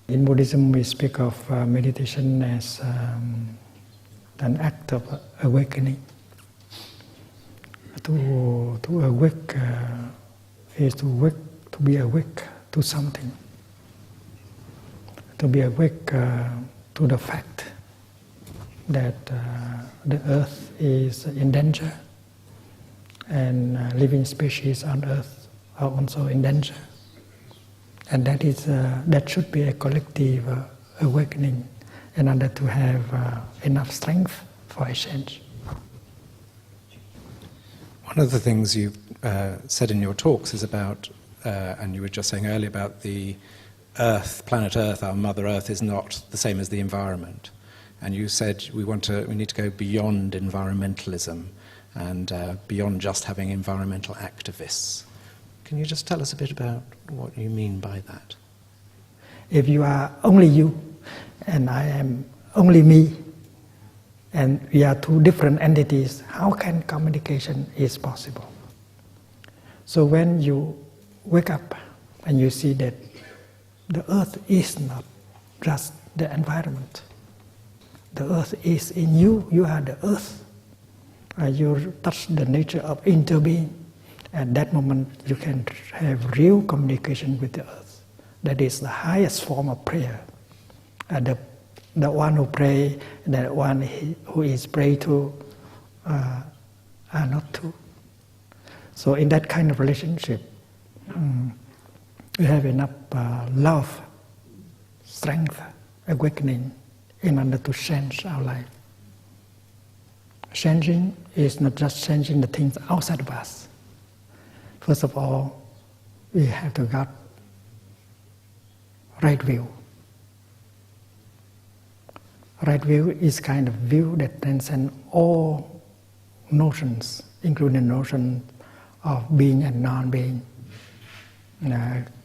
In Buddhism, we speak of meditation as an act of awakening. To awake is to be awake to something. To be awake to the fact that the earth is in danger, and living species on earth are also in danger. And that should be a collective awakening in order to have enough strength for a change. One of the things you've said in your talks is about, and you were just saying earlier about the Earth, planet Earth, our Mother Earth, is not the same as the environment. And you said we need to go beyond environmentalism and beyond just having environmental activists. Can you just tell us a bit about what you mean by that? If you are only you, and I am only me, and we are two different entities, how can communication is possible? So when you wake up and you see that the earth is not just the environment, the earth is in you, you are the earth. You touch the nature of interbeing. At that moment, you can have real communication with the earth. That is the highest form of prayer. The one who pray, the one who is prayed to, are not two. So in that kind of relationship, we have enough love, strength, awakening in order to change our life. Changing is not just changing the things outside of us. First of all, we have to get right view. Right view is kind of view that transcends all notions, including the notion of being and non-being,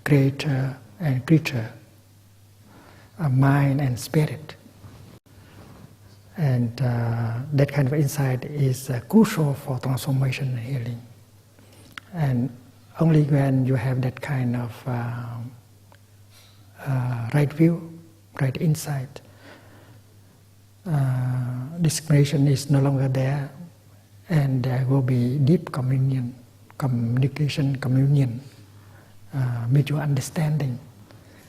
creator and creature, mind and spirit. And that kind of insight is crucial for transformation and healing. And only when you have that kind of right view, right insight, discrimination is no longer there, and there will be deep communion, mutual understanding,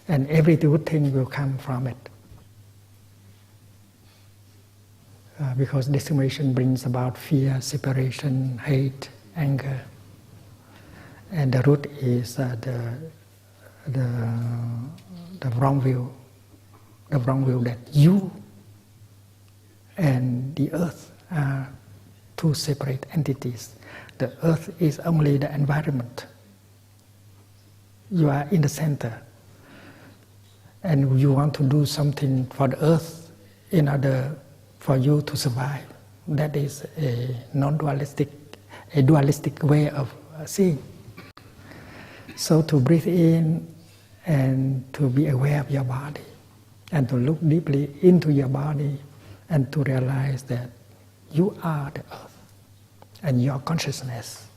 and every good thing will come from it. Because discrimination brings about fear, separation, hate, anger. And the root is the wrong view that you and the earth are two separate entities. The earth is only the environment. You are in the center, and you want to do something for the earth in order for you to survive. That is a non-dualistic, a dualistic way of seeing. So to breathe in and to be aware of your body and to look deeply into your body and to realize that you are the earth and your consciousness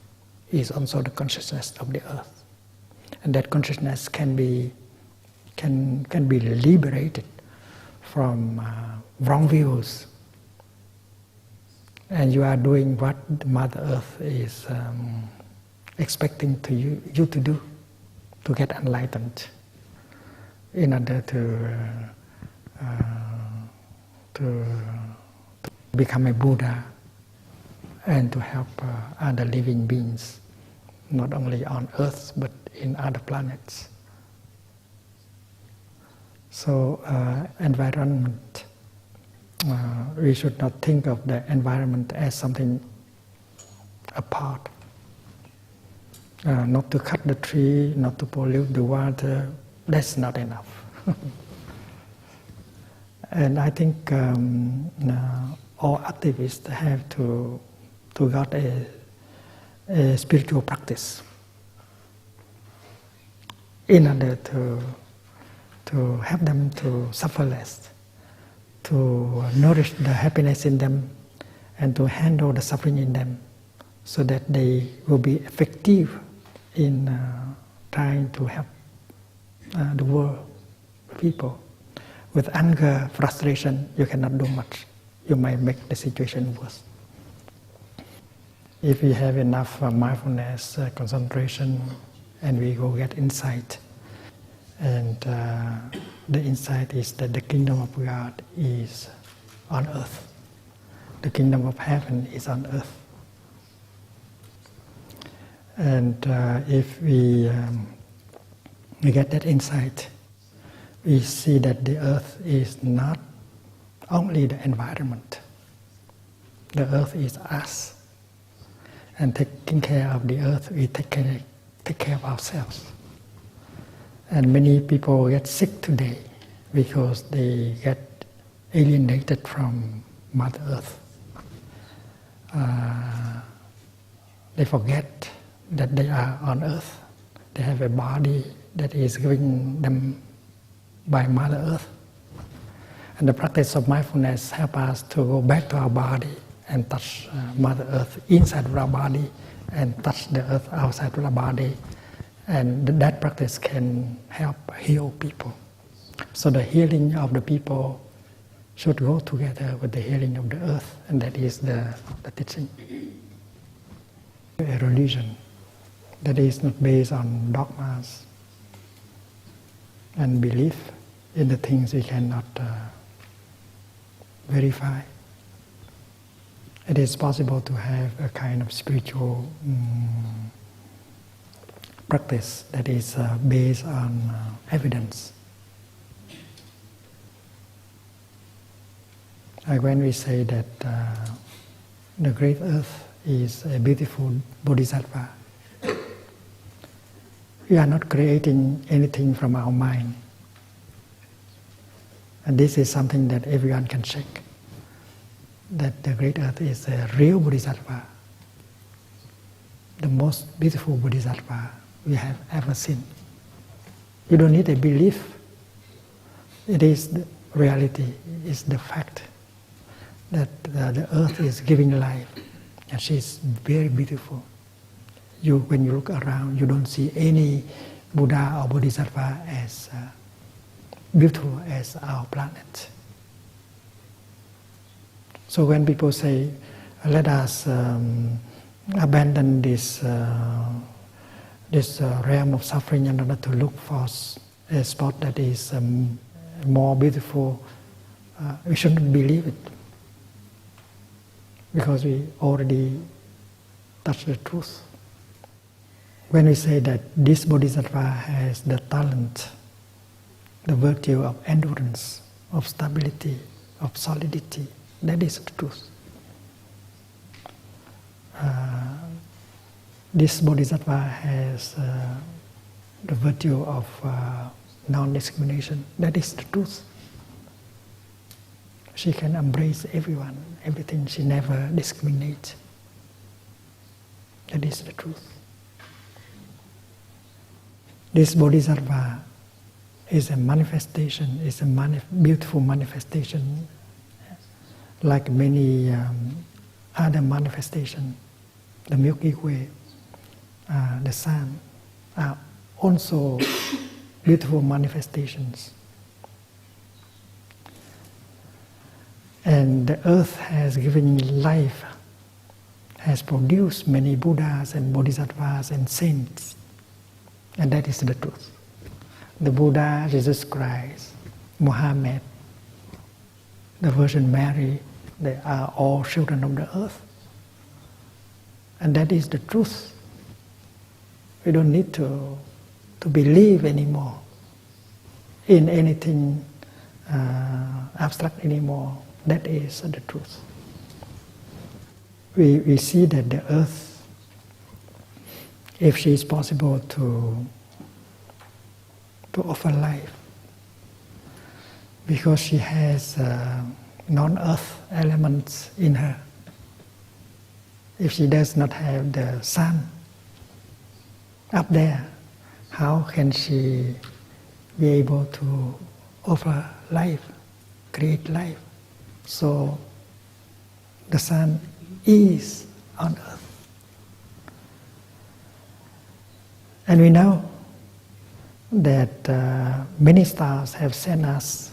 is also the consciousness of the earth. And that consciousness can be liberated from wrong views. And you are doing what the Mother Earth is expecting you to do, to get enlightened, in order to become a Buddha and to help other living beings, not only on Earth but in other planets. So environment, we should not think of the environment as something apart. Not to cut the tree, not to pollute the water, that's not enough. And I think all activists have to get a spiritual practice in order to help them to suffer less, to nourish the happiness in them, and to handle the suffering in them, so that they will be effective in trying to help the world, people. with anger, frustration, you cannot do much. You might make the situation worse. If we have enough mindfulness, concentration, and we go get insight, and the insight is that the kingdom of God is on earth. The kingdom of heaven is on earth. And if we get that insight, we see that the earth is not only the environment. The earth is us. And taking care of the earth, we take care of ourselves. And many people get sick today because they get alienated from Mother Earth. They forget that they are on earth. They have a body that is given them by Mother Earth. And the practice of mindfulness helps us to go back to our body and touch Mother Earth inside of our body and touch the earth outside of our body. And that practice can help heal people. So the healing of the people should go together with the healing of the earth, and that is the teaching. A religion that is not based on dogmas and belief in the things we cannot verify. It is possible to have a kind of spiritual practice that is based on evidence. Like when we say that the great earth is a beautiful bodhisattva, we are not creating anything from our mind. And this is something that everyone can check, that the great earth is a real bodhisattva, the most beautiful bodhisattva we have ever seen. You don't need a belief. It is the reality, it is the fact that the earth is giving life, and she is very beautiful. When you look around, you don't see any Buddha or Bodhisattva as beautiful as our planet. So when people say, let us abandon this realm of suffering in order to look for a spot that is more beautiful, we shouldn't believe it, because we already touched the truth. When we say that this bodhisattva has the talent, the virtue of endurance, of stability, of solidity, that is the truth. This bodhisattva has the virtue of non-discrimination, that is the truth. She can embrace everyone, everything, she never discriminates. That is the truth. This bodhisattva is a manifestation, is a beautiful manifestation, like many other manifestations. The Milky Way, the sun, are also beautiful manifestations. And the earth has given life, has produced many Buddhas and Bodhisattvas and saints. And that is the truth. The Buddha, Jesus Christ, Muhammad, the Virgin Mary, they are all children of the earth. And that is the truth. We don't need to believe anymore in anything abstract anymore. That is the truth. We see that the earth, if she is possible to offer life, because she has non-earth elements in her. If she does not have the sun up there, how can she be able to offer life, create life? So the sun is on earth. And we know that many stars have sent us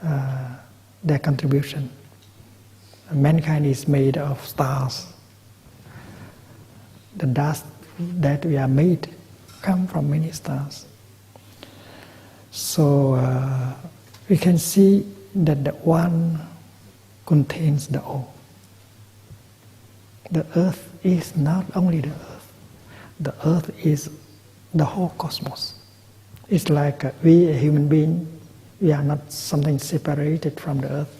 their contribution. Mankind is made of stars. The dust that we are made come from many stars. So we can see that the one contains the all. The earth is not only the earth. The earth is the whole cosmos. It's like we, a human being, we are not something separated from the earth.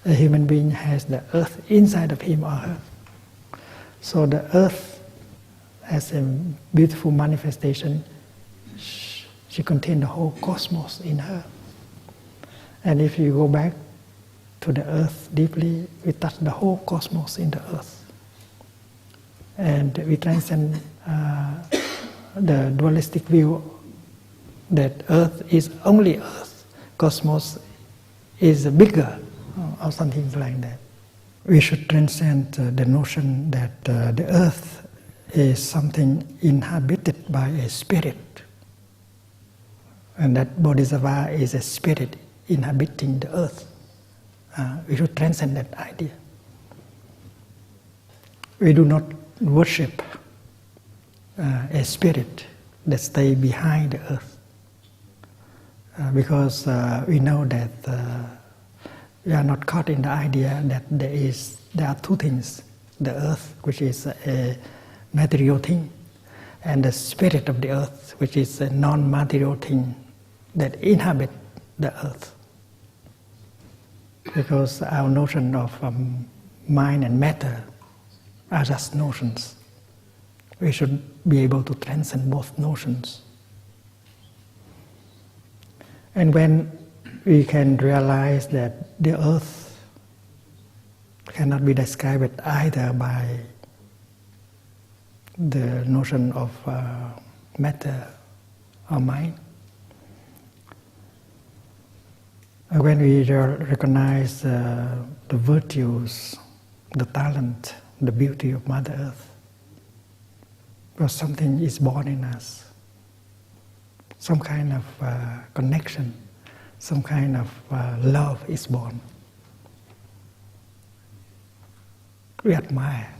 A human being has the earth inside of him or her. So the earth, as a beautiful manifestation, she contains the whole cosmos in her. And if you go back to the earth deeply, we touch the whole cosmos in the earth. And we transcend the dualistic view that earth is only earth, cosmos is bigger, or something like that. We should transcend the notion that the earth is something inhabited by a spirit, and that Bodhisattva is a spirit inhabiting the earth. We should transcend that idea. We do not worship a spirit that stays behind the earth, because we know that we are not caught in the idea that there are two things: the earth, which is a material thing, and the spirit of the earth, which is a non-material thing that inhabits the earth. Because our notion of mind and matter are just notions. We should be able to transcend both notions. And when we can realize that the earth cannot be described either by the notion of matter or mind, when we recognize the virtues, the talent, the beauty of Mother Earth, because something is born in us, some kind of connection, some kind of love is born. We admire,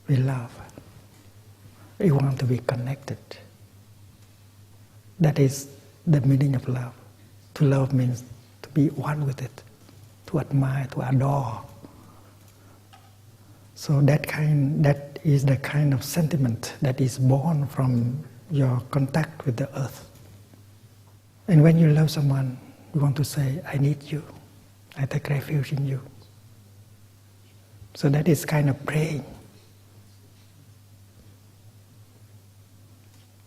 we love, we want to be connected. That is the meaning of love. To love means to be one with it, to admire, to adore. So that is the kind of sentiment that is born from your contact with the earth. And when you love someone, you want to say, I need you, I take refuge in you. So that is kind of praying.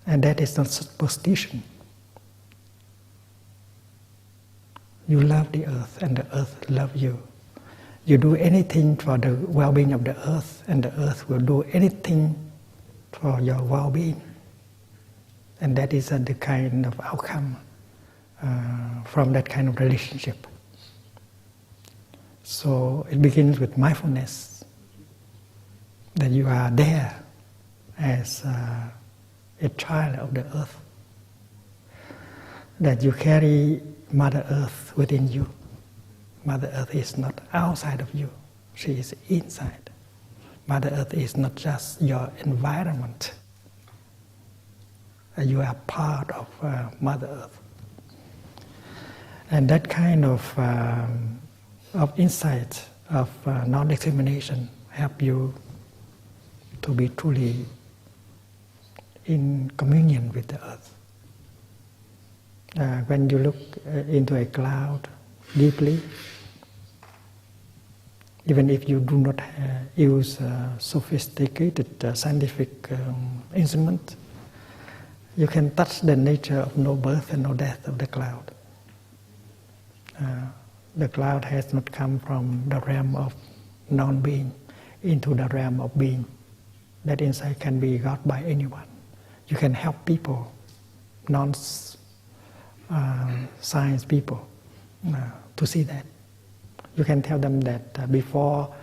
And that is not superstition. You love the earth and the earth loves you. You do anything for the well-being of the earth, and the earth will do anything for your well-being. And that is the kind of outcome from that kind of relationship. So it begins with mindfulness, that you are there as a child of the earth, that you carry Mother Earth within you. Mother Earth is not outside of you, she is inside. Mother Earth is not just your environment. You are part of Mother Earth. And that kind of insight, of non-discrimination, help you to be truly in communion with the earth. When you look into a cloud deeply, even if you do not use sophisticated scientific instrument, you can touch the nature of no birth and no death of the cloud. The cloud has not come from the realm of non-being into the realm of being. That insight can be got by anyone. You can help people, non-science people, to see that. You can tell them that before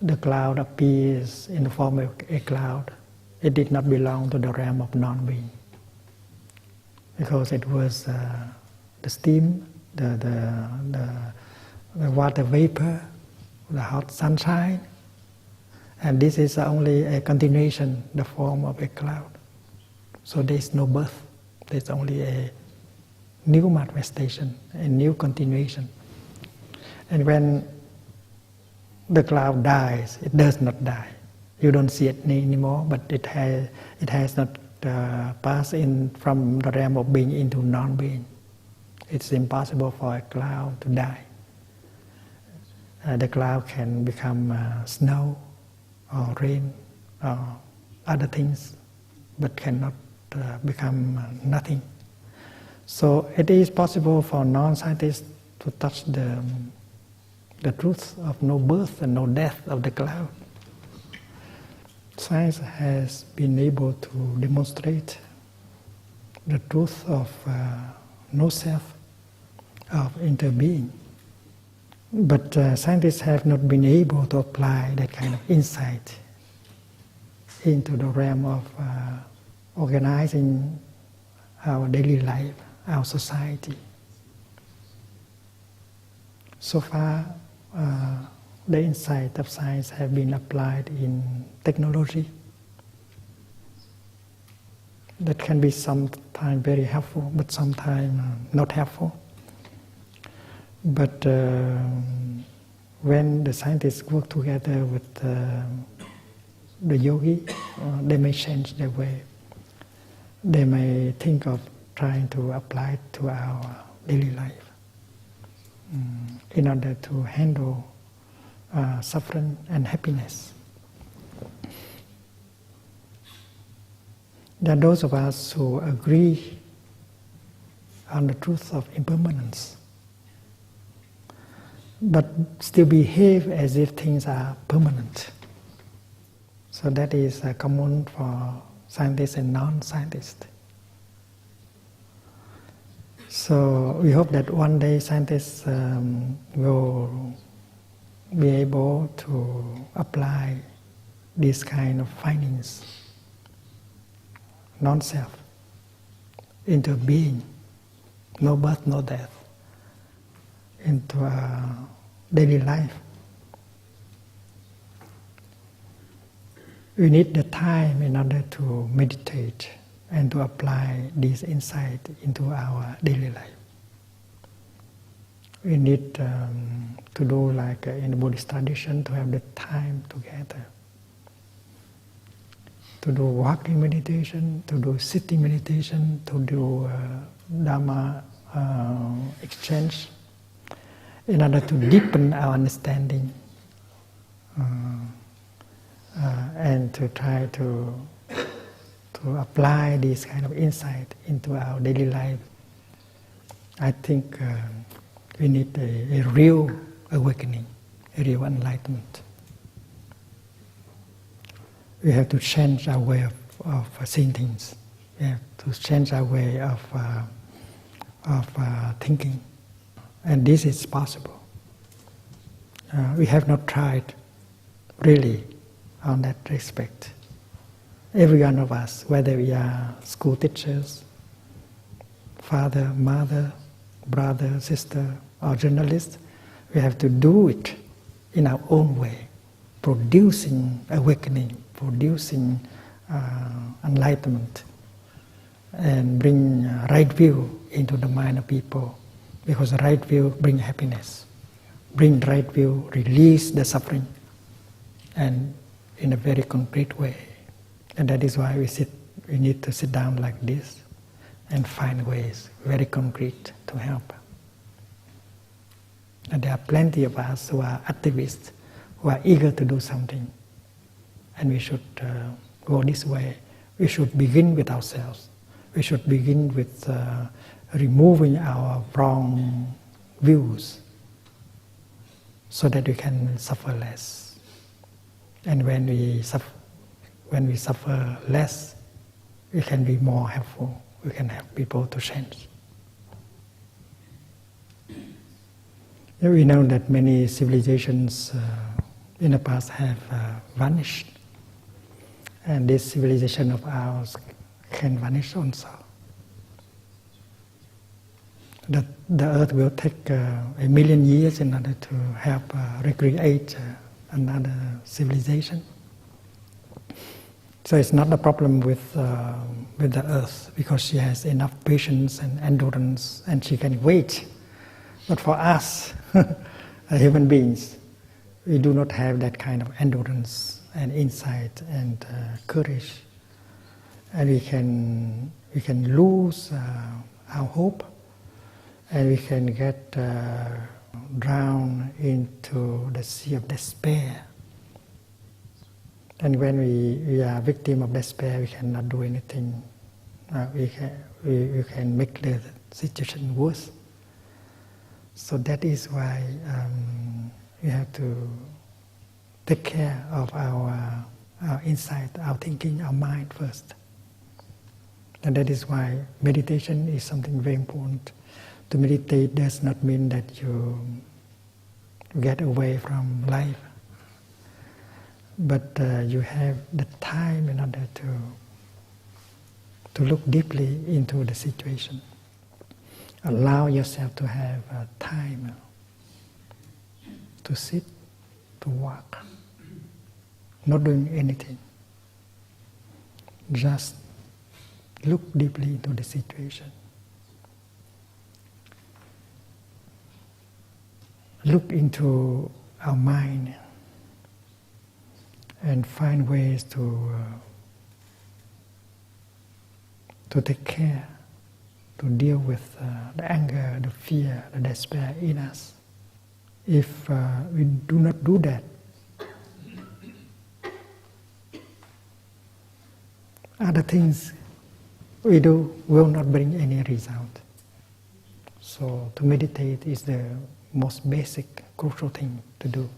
the cloud appears in the form of a cloud, it did not belong to the realm of non-being. because it was the steam, the water vapor, the hot sunshine, and this is only a continuation, the form of a cloud. So there is no birth, there's only a new manifestation, a new continuation. And when the cloud dies, it does not die. You don't see it anymore, but it has not passed in from the realm of being into non-being. It's impossible for a cloud to die. The cloud can become snow or rain or other things, but cannot become nothing. So it is possible for non-scientists to touch the truth of no birth and no death of the cloud. Science has been able to demonstrate the truth of no self, of interbeing. But scientists have not been able to apply that kind of insight into the realm of organizing our daily life, our society. So far, the insight of science have been applied in technology. That can be sometimes very helpful, but sometimes not helpful. But when the scientists work together with the yogi, they may change their way. They may think of trying to apply it to our daily life in order to handle suffering and happiness. There are those of us who agree on the truth of impermanence, but still behave as if things are permanent. So that is common for scientists and non-scientists. So we hope that one day scientists will be able to apply these kind of findings, non-self, into being, no birth, no death, into our daily life. We need the time in order to meditate and to apply this insight into our daily life. We need to do like in the Buddhist tradition, to have the time together, to do walking meditation, to do sitting meditation, to do Dhamma exchange, in order to deepen our understanding and to try to apply this kind of insight into our daily life. I think we need a real awakening, a real enlightenment. We have to change our way of seeing things. We have to change our way of thinking. And this is possible. We have not tried really on that respect. Every one of us, whether we are school teachers, father, mother, brother, sister, or journalist, we have to do it in our own way, producing awakening, producing enlightenment, and bring right view into the mind of people, because the right view brings happiness. Bring right view, release the suffering, and in a very concrete way. And that is why we need to sit down like this and find ways, very concrete, to help. And there are plenty of us who are activists, who are eager to do something. And we should go this way. We should begin with ourselves. We should begin with removing our wrong views so that we can suffer less. And when we suffer less, we can be more helpful. We can help people to change. We know that many civilizations in the past have vanished, and this civilization of ours can vanish also. that the earth will take 1 million years in order to help recreate another civilization. So it's not a problem with the earth, because she has enough patience and endurance and she can wait. But for us, human beings, we do not have that kind of endurance and insight and courage, and we can lose our hope, and we can get drowned into the sea of despair. And when we are victim of despair, we cannot do anything. We can make the situation worse. So that is why we have to take care of our insight, our thinking, our mind first. And that is why meditation is something very important. To meditate does not mean that you get away from life, but you have the time in order to look deeply into the situation. Allow yourself to have time to sit, to walk, not doing anything. Just look deeply into the situation. Look into our mind and find ways to take care, to deal with the anger, the fear, the despair in us. If we do not do that, other things we do will not bring any result. So to meditate is the most basic, crucial thing to do.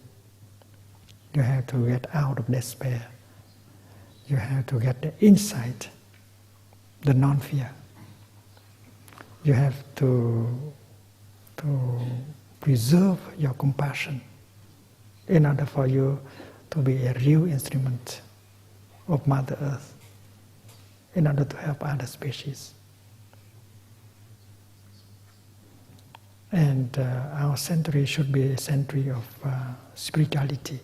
You have to get out of despair. You have to get the insight, the non-fear. You have to preserve your compassion in order for you to be a real instrument of Mother Earth, in order to help other species. And our century should be a century of spirituality.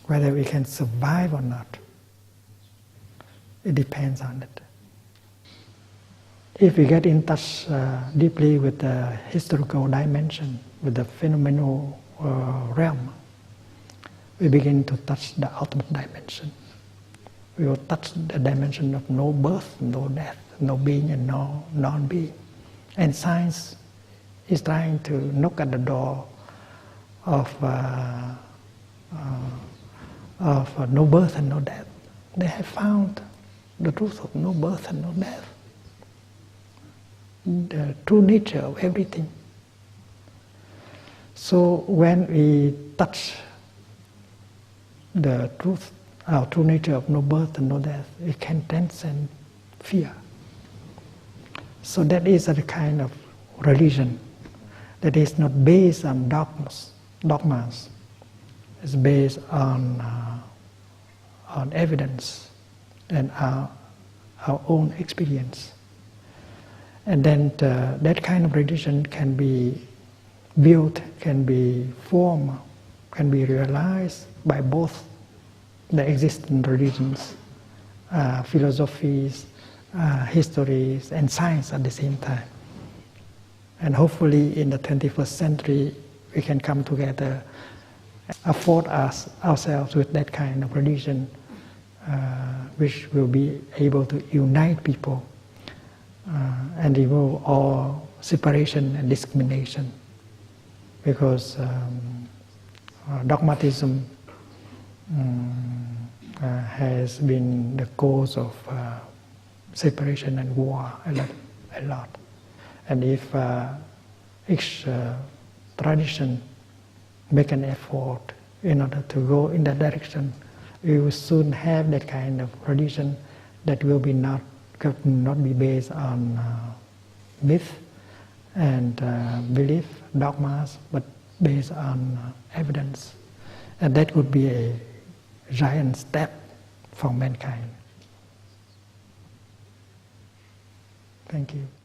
Whether we can survive or not, it depends on it. If we get in touch deeply with the historical dimension, with the phenomenal realm, we begin to touch the ultimate dimension. We will touch the dimension of no birth, no death, no being and no non-being. And science is trying to knock at the door of no birth and no death. They have found the truth of no birth and no death, the true nature of everything. So when we touch the truth, our true nature of no birth and no death, we can transcend fear. So that is a kind of religion that is not based on dogmas. It's based on evidence and our own experience. And then that kind of religion can be built, can be formed, can be realized by both the existing religions, philosophies, histories, and science at the same time. And hopefully in the 21st century we can come together, afford ourselves with that kind of religion, which will be able to unite people and remove all separation and discrimination. Because dogmatism has been the cause of separation and war a lot. And if each tradition make an effort in order to go in that direction, we will soon have that kind of religion that will be not be based on myth and belief, dogmas, but based on evidence. And that would be a giant step for mankind. Thank you.